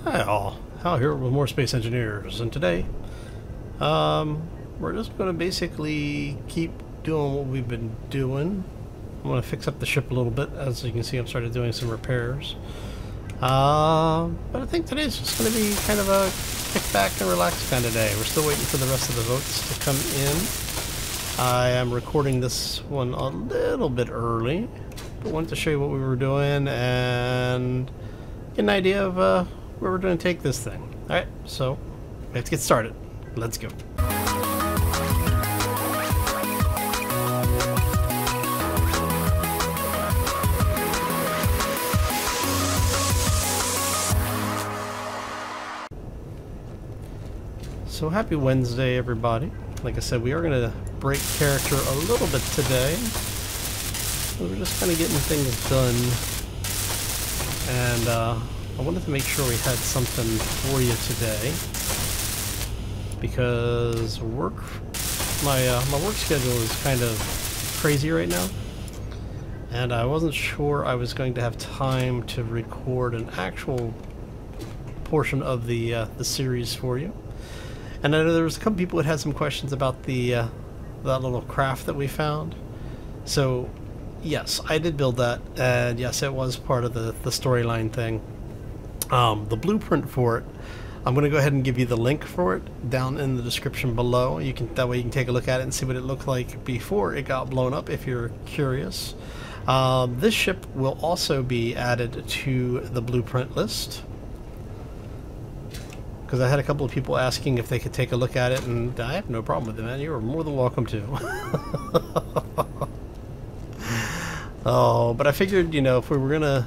Hi all, Hal here with more Space Engineers, and today we're just going to basically keep doing what we've been doing. I'm going to fix up the ship a little bit. As you can see, I've started doing some repairs. But I think today's just going to be kind of a kick back and relax kind of day. We're still waiting for the rest of the votes to come in. I am recording this one a little bit early, but wanted to show you what we were doing and get an idea of where we're going to take this thing. Alright, so let's get started. Let's go. So happy Wednesday, everybody. Like I said, we are going to break character a little bit today. We're just kind of getting things done. And I wanted to make sure we had something for you today. Because my work schedule is kind of crazy right now. And I wasn't sure I was going to have time to record an actual portion of the series for you. And I know there was a couple people that had some questions about the that little craft that we found. So yes, I did build that, and yes, it was part of the storyline thing. The blueprint for it, I'm going to go ahead and give you the link for it down in the description below. That way you can take a look at it and see what it looked like before it got blown up if you're curious. This ship will also be added to the blueprint list, because I had a couple of people asking if they could take a look at it, and I have no problem with it, man. You are more than welcome to. Oh, but I figured, you know, if we were gonna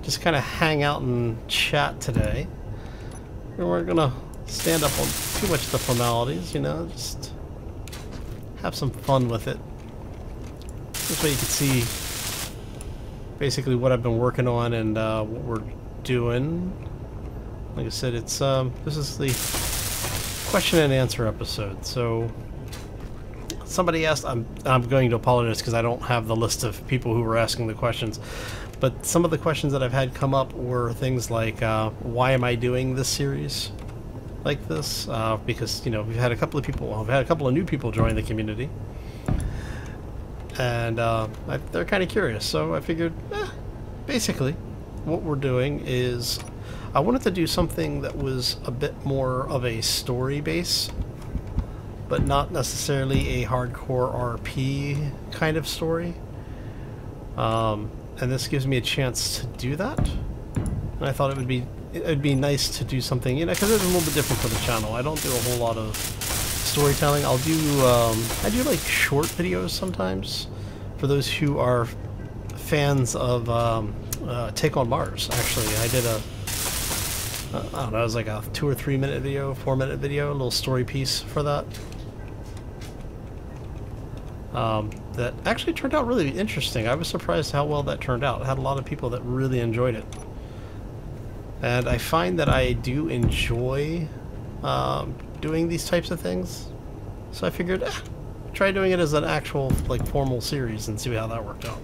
just kind of hang out and chat today, we weren't gonna stand up on too much of the formalities, you know, just have some fun with it. This way you can see basically what I've been working on and what we're doing. Like I said, it's this is the question and answer episode. So somebody asked, I'm going to apologize because I don't have the list of people who were asking the questions, but some of the questions that I've had come up were things like, why am I doing this series like this? Because, you know, we've had a couple of people, well, we've had a couple of new people join the community, and they're kind of curious. So I figured, basically, what we're doing is I wanted to do something that was a bit more of a story base, but not necessarily a hardcore RP kind of story. And this gives me a chance to do that. And I thought it'd be nice to do something, you know, because it's a little bit different for the channel. I don't do a whole lot of storytelling. I'll do I do like short videos sometimes for those who are fans of Take on Mars. Actually, I did a I don't know, it was like a 2 or 3 minute video, 4 minute video, a little story piece for that. That actually turned out really interesting. I was surprised how well that turned out. I had a lot of people that really enjoyed it. And I find that I do enjoy doing these types of things. So I figured, try doing it as an actual, like, formal series and see how that worked out.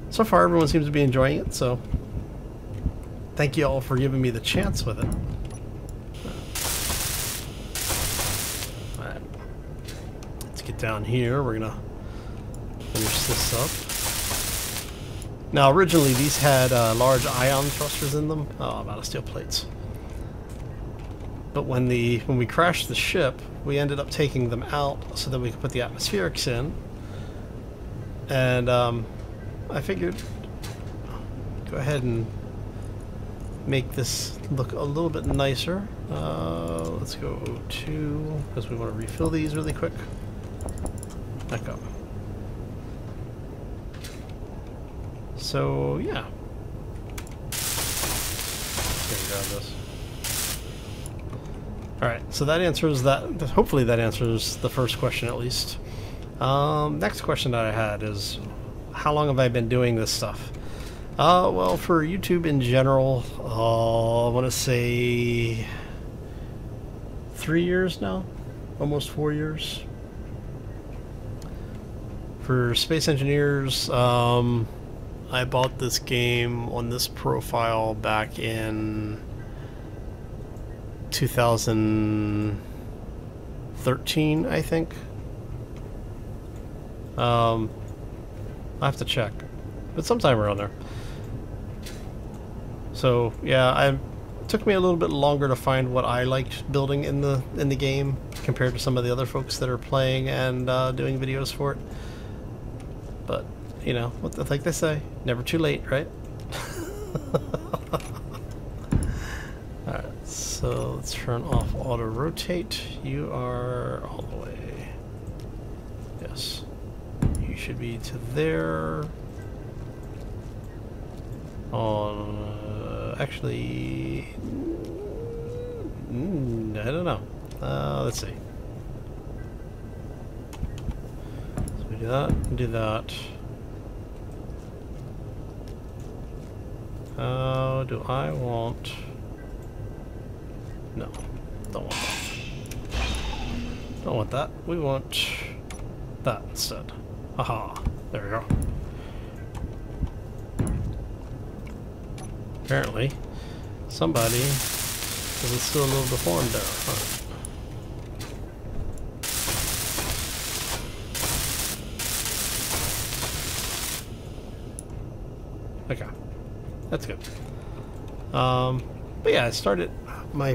So far, everyone seems to be enjoying it, so thank you all for giving me the chance with it. Alright. Let's get down here. We're gonna finish this up. Now, originally these had large ion thrusters in them. Oh, I'm out of steel plates. But when we crashed the ship, we ended up taking them out so that we could put the atmospherics in. And I figured, go ahead and make this look a little bit nicer. Let's go O2 because we want to refill these really quick. Back up. So yeah, just gonna grab this. All right, so that answers that. Hopefully that answers the first question at least. Next question that I had is, how long have I been doing this stuff? Well, for YouTube in general, I want to say 3 years now, almost 4 years. For Space Engineers, I bought this game on this profile back in 2013, I think. I'll have to check, but sometime around there. So yeah, it took me a little bit longer to find what I liked building in the game compared to some of the other folks that are playing and doing videos for it. But you know, like they say, never too late, right? Alright, so let's turn off auto rotate. You are all the way. Yes. You should be to there. On actually, I don't know. Let's see. So we do that, and do that. Do I want? No, don't want that. Don't want that. We want that instead. Haha, there we go. Apparently, somebody is still a little deformed there. Huh. Okay, that's good. But yeah, I started my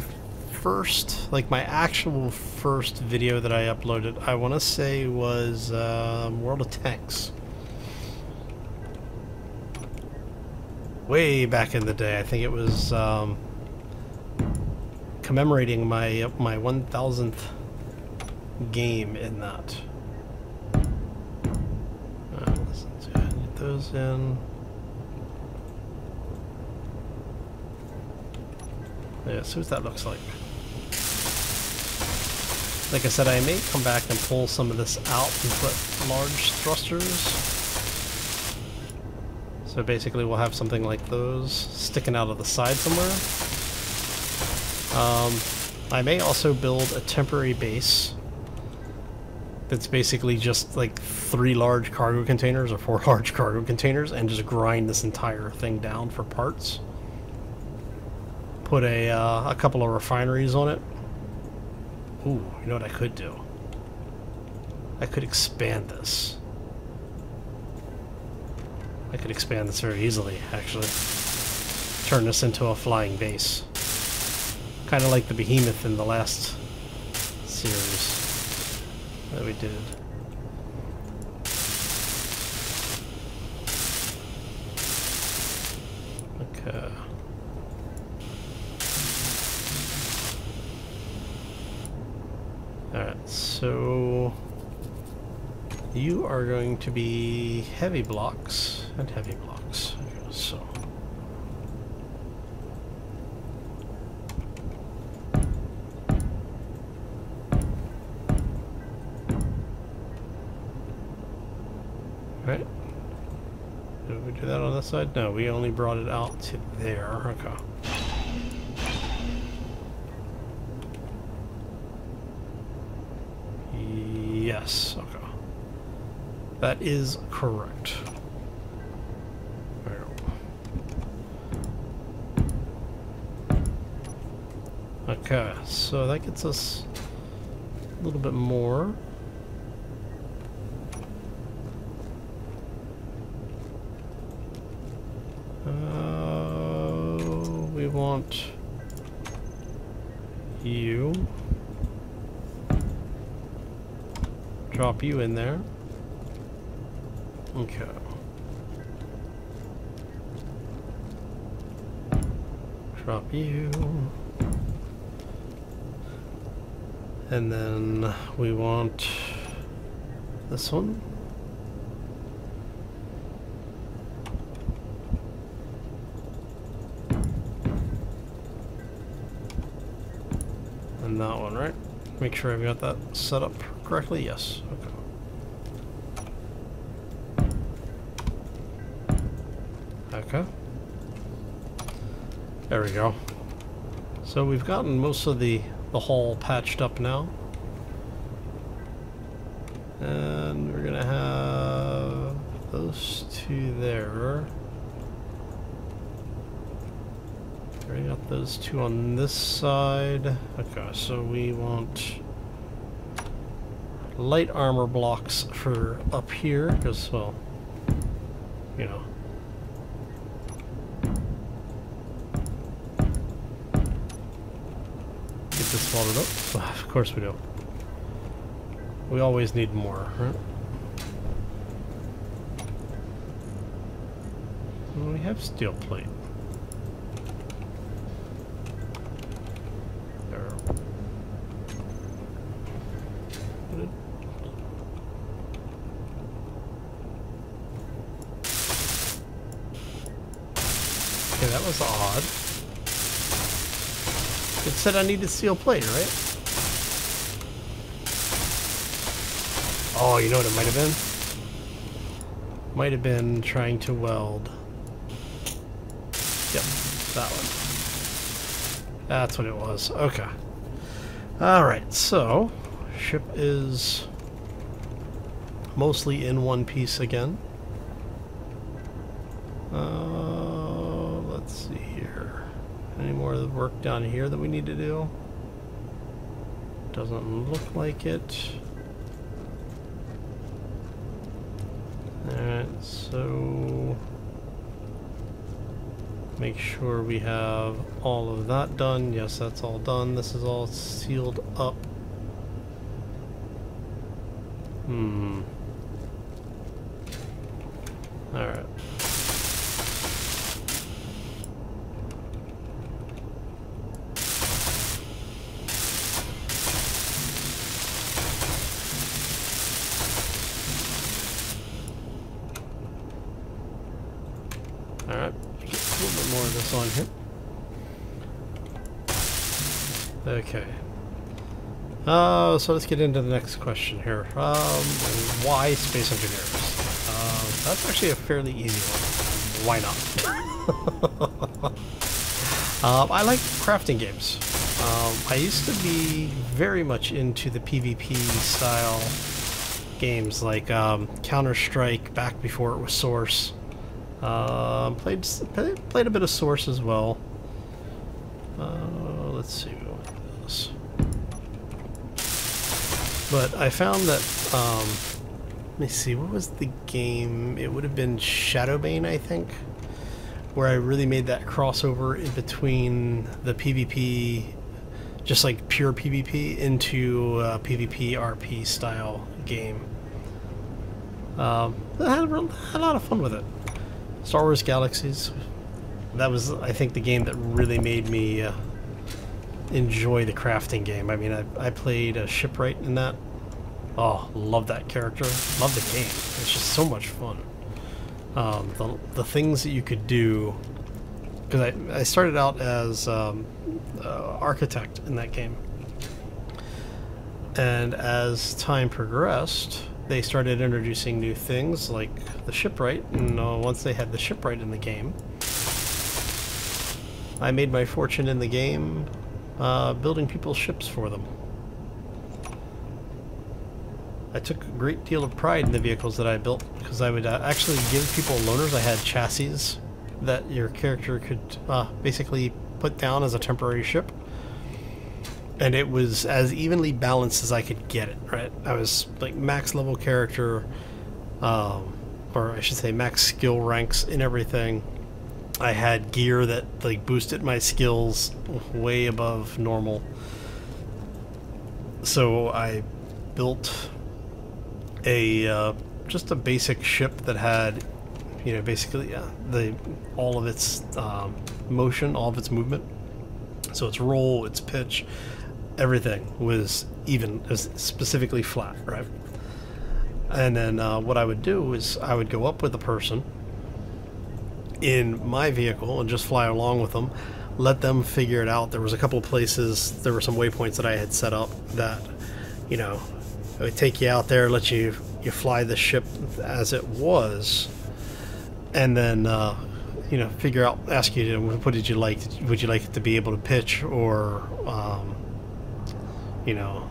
first, like my actual first video that I uploaded, I want to say was World of Tanks. Way back in the day. I think it was commemorating my 1000th game in that. Let's get those in. Yeah, see what that looks like. Like I said, I may come back and pull some of this out and put large thrusters. So basically we'll have something like those sticking out of the side somewhere. I may also build a temporary base that's basically just like 3 large cargo containers or 4 large cargo containers and just grind this entire thing down for parts. Put a couple of refineries on it. Ooh, you know what I could do? I could expand this. I could expand this very easily, actually. Turn this into a flying base. Kind of like the Behemoth in the last series that we did. Okay. Alright, so you are going to be heavy blocks and heavy blocks. Okay, so right. Did we do that on this side? No, we only brought it out to there. Okay. Yes, okay. That is correct. There we go. Okay, so that gets us a little bit more. We want you. Drop you in there. Okay. Drop you. And then we want this one. And that one, right? Make sure I've got that set up correctly. Yes. Okay. Okay. There we go. So we've gotten most of the hull patched up now. And we're gonna have those two there. we got those two on this side. Okay, so we want light armor blocks for up here, because, well, you know. Get this welded up. Well, of course we do. We always need more, right? Well, we have steel plate. There. Okay, that was odd. It said I needed steel plate, right? Oh, you know what it might have been? Might have been trying to weld. Yep, that one. That's what it was. Okay. Alright, so ship is mostly in one piece again. Let's see here. Any more of the work down here that we need to do? Doesn't look like it. Alright, so make sure we have all of that done. Yes, that's all done. This is all sealed up. Alright. Alright, get a little bit more of this on here. Okay. So let's get into the next question here. Why space engineers? That's actually a fairly easy one. Why not? I like crafting games. I used to be very much into the PvP style games like Counter-Strike back before it was Source. Played a bit of Source as well. Let's see what this. But I found that let me see, what was the game? It would have been Shadowbane, I think, where I really made that crossover in between the PvP, just like pure PvP, into a PvP RP style game. I had a lot of fun with it. Star Wars Galaxies, that was, I think, the game that really made me enjoy the crafting game. I mean, I played a shipwright in that. Oh, love that character. Love the game. It's just so much fun. The things that you could do, because I started out as architect in that game, and as time progressed, they started introducing new things like the shipwright, and once they had the shipwright in the game, I made my fortune in the game building people's ships for them. I took a great deal of pride in the vehicles that I built, because I would actually give people loaners. I had chassis that your character could basically put down as a temporary ship, and it was as evenly balanced as I could get it, right? I was like max level character, or I should say max skill ranks in everything. I had gear that like boosted my skills way above normal. So I built a just a basic ship that had, you know, basically all of its motion, all of its movement. So its roll, its pitch, everything was even, was specifically flat, right? And then what I would do is I would go up with a person in my vehicle and just fly along with them, let them figure it out. There was a couple of places, there were some waypoints that I had set up that, you know, it would take you out there, let you fly the ship as it was, and then you know, figure out, ask you to, what did you like? Would you like it to be able to pitch, or you know,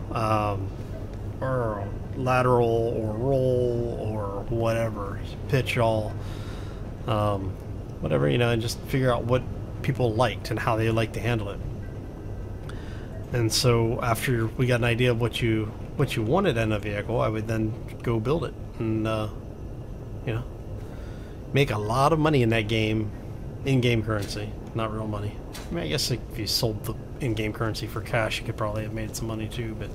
or lateral, or roll, or whatever, pitch all, whatever, you know, and just figure out what people liked and how they liked to handle it. And so after we got an idea of what you wanted in a vehicle, I would then go build it and you know, make a lot of money in that game, in-game currency, not real money. I mean, I guess if you sold the in-game currency for cash, you could probably have made some money too. But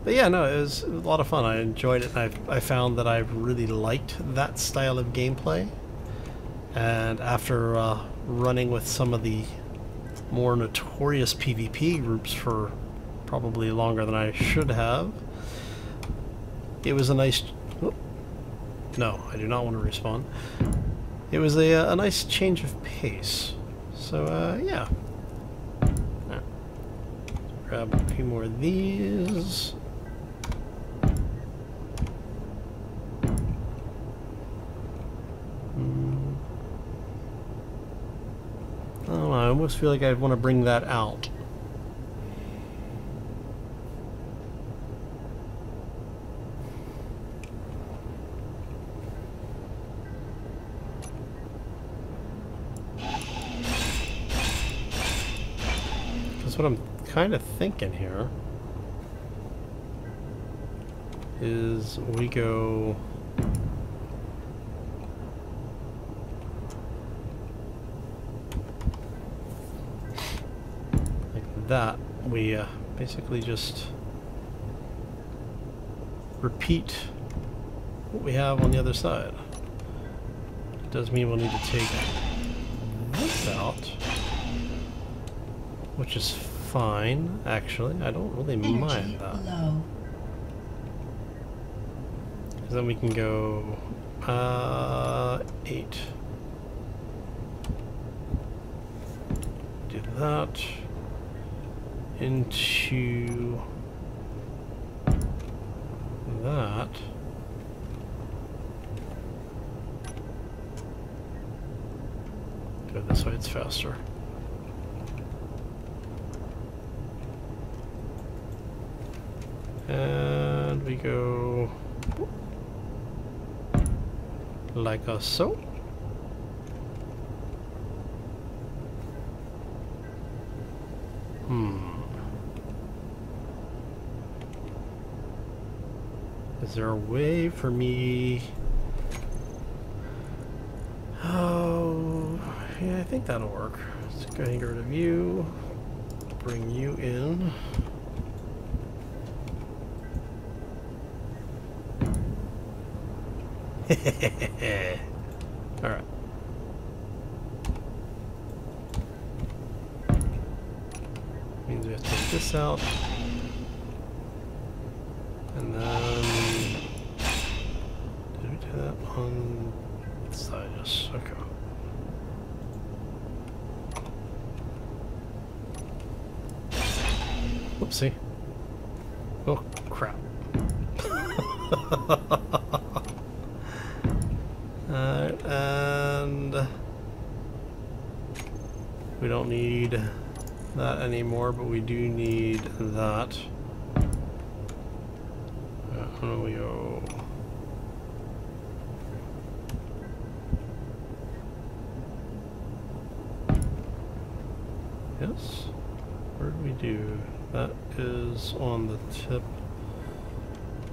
yeah, no, it was a lot of fun. I enjoyed it. I found that I really liked that style of gameplay. And after running with some of the more notorious PvP groups for probably longer than I should have, it was a nice... Oh, no, I do not want to respawn. It was a nice change of pace. So, yeah. Grab a few more of these. I don't know, I almost feel like I'd want to bring that out. Because what I'm kind of thinking here is we go... that we basically just repeat what we have on the other side. It does mean we'll need to take this out, which is fine, actually. I don't really mind that. Because then we can go 8. Do that. Into that. Go this way, it's faster. And we go like so. Is there a way for me... Oh, yeah, I think that'll work. Let's go ahead and get rid of you. Bring you in. Alright. Means we have to take this out. And then... did we do that on the side? Yes, okay. Whoopsie. Oh, crap. Alright, and... we don't need that anymore, but we do need that. How do we go? Yes? Where do we do? That is on the tip.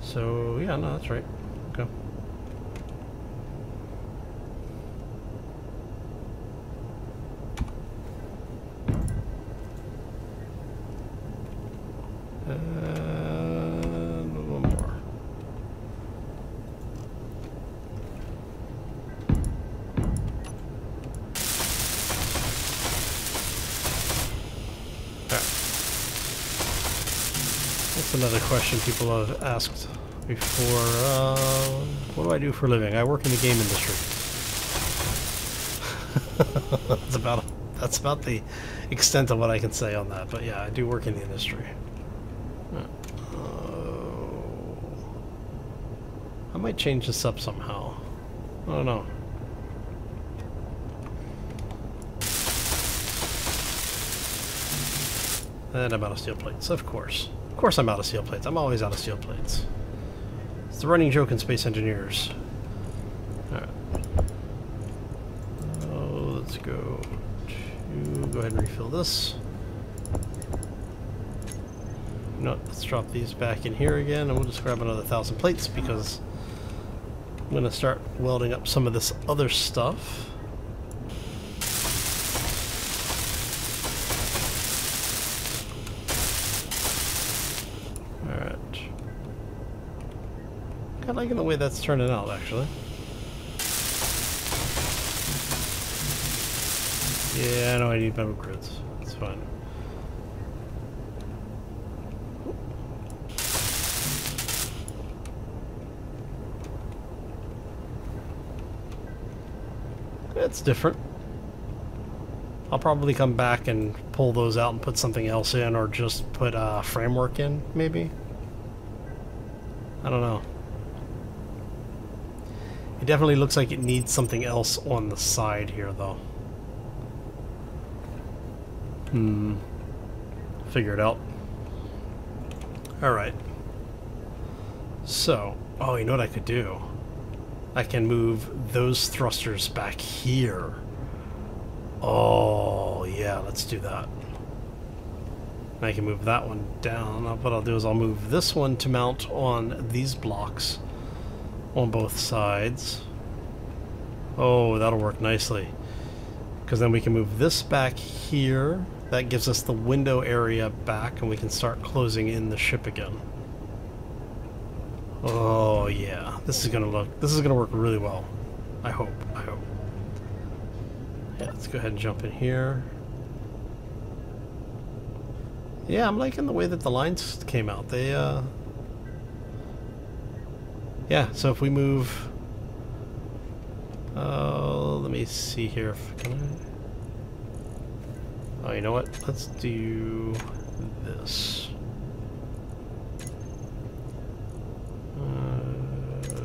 So, yeah, no, that's right. Okay. And one more. That's another question people have asked before. What do I do for a living? I work in the game industry. That's about the extent of what I can say on that. But yeah, I do work in the industry. I might change this up somehow. I don't know. And I'm out of steel plates, of course. Of course I'm out of steel plates. I'm always out of steel plates. It's the running joke in Space Engineers. Alright. Oh, let's go go ahead and refill this. You know what, let's drop these back in here again, and we'll just grab another 1,000 plates because I'm going to start welding up some of this other stuff. Alright. Kind of liking the way that's turning out, actually. Yeah, I know I need metal grids. That's fine. It's different. I'll probably come back and pull those out and put something else in, or just put a framework in, maybe? I don't know. It definitely looks like it needs something else on the side here, though. Figure it out. Alright. So, oh, you know what I could do? I can move those thrusters back here. Oh, yeah, let's do that. I can move that one down. What I'll do is I'll move this one to mount on these blocks on both sides. Oh, that'll work nicely. Because then we can move this back here. That gives us the window area back, and we can start closing in the ship again. Oh yeah, this is gonna work really well. I hope. Yeah, let's go ahead and jump in here. Yeah, I'm liking the way that the lines came out. They yeah, so if we move let me see here if can I. Oh, you know what? Let's do this.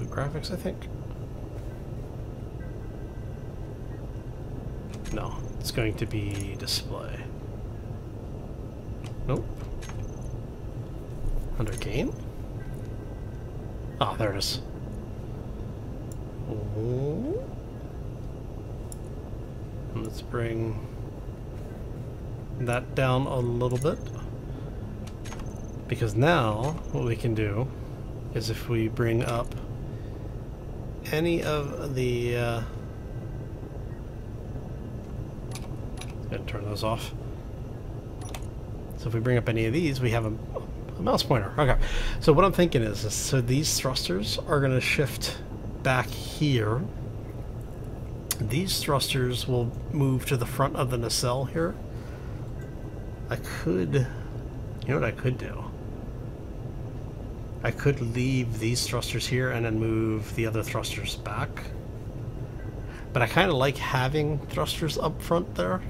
Graphics, I think. No, it's going to be display. Nope. Under game? Oh, there it is. Oh. And let's bring that down a little bit, because now what we can do is if we bring up any of the gonna turn those off. So if we bring up any of these, we have a mouse pointer. Okay, so what I'm thinking is so these thrusters are going to shift back here. These thrusters will move to the front of the nacelle here. I could, you know what I could do? I could leave these thrusters here and then move the other thrusters back. But I kind of like having thrusters up front there.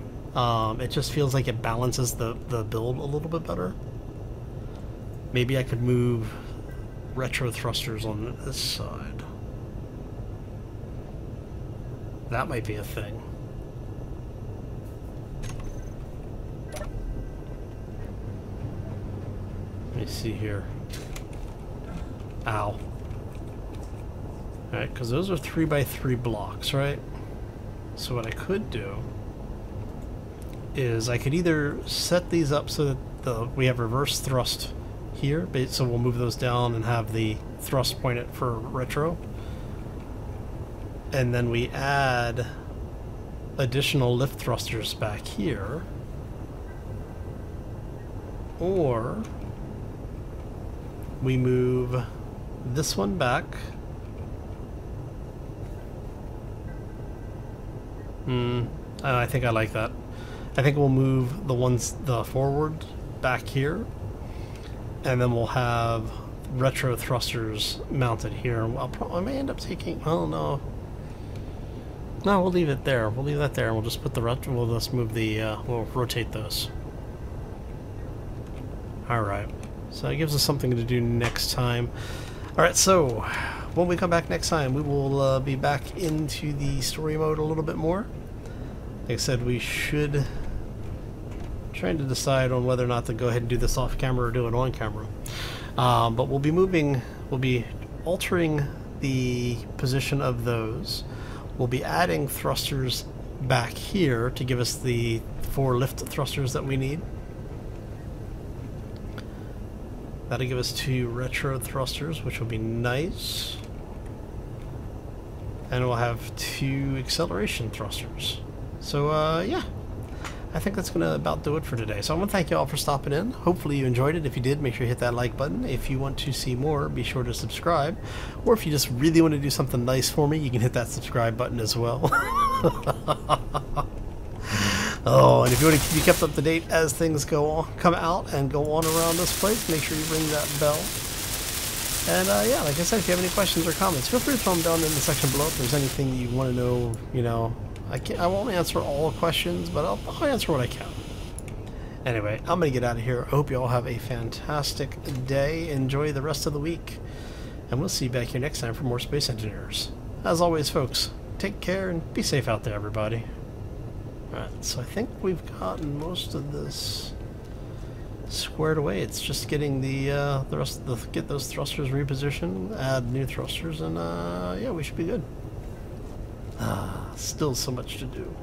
It just feels like it balances the build a little bit better. Maybe I could move retro thrusters on this side. That might be a thing. Let me see here. Ow. Alright, because those are 3x3 blocks, right? So what I could do is I could either set these up so that we have reverse thrust here, so we'll move those down and have the thrust pointed for retro. And then we add additional lift thrusters back here. Or we move this one back. I think I like that. I think we'll move the forward back here, and then we'll have retro thrusters mounted here. I may end up taking. Oh no. No, we'll leave it there. We'll leave that there, and we'll just put the retro. We'll just move the. We'll rotate those. All right. So that gives us something to do next time. All right. So when we come back next time, we will be back into the story mode a little bit more. Like I said, we should. Trying to decide on whether or not to go ahead and do this off camera or do it on camera. But we'll be altering the position of those. We'll be adding thrusters back here to give us the 4 lift thrusters that we need. That'll give us 2 retro thrusters, which will be nice. And we'll have 2 acceleration thrusters. So, yeah. I think that's going to about do it for today. So I want to thank you all for stopping in. Hopefully you enjoyed it. If you did, make sure you hit that like button. If you want to see more, be sure to subscribe. Or if you just really want to do something nice for me, you can hit that subscribe button as well. Oh, and if you want to be kept up to date as things come out and go on around this place, make sure you ring that bell. And yeah, like I said, if you have any questions or comments, feel free to throw them down in the section below. If there's anything you want to know, you know, I won't answer all questions, but I'll answer what I can. Anyway, I'm going to get out of here. I hope you all have a fantastic day. Enjoy the rest of the week. And we'll see you back here next time for more Space Engineers. As always, folks, take care and be safe out there, everybody. Alright, so I think we've gotten most of this squared away. It's just getting the rest of get those thrusters repositioned, add new thrusters, and yeah, we should be good. Still so much to do.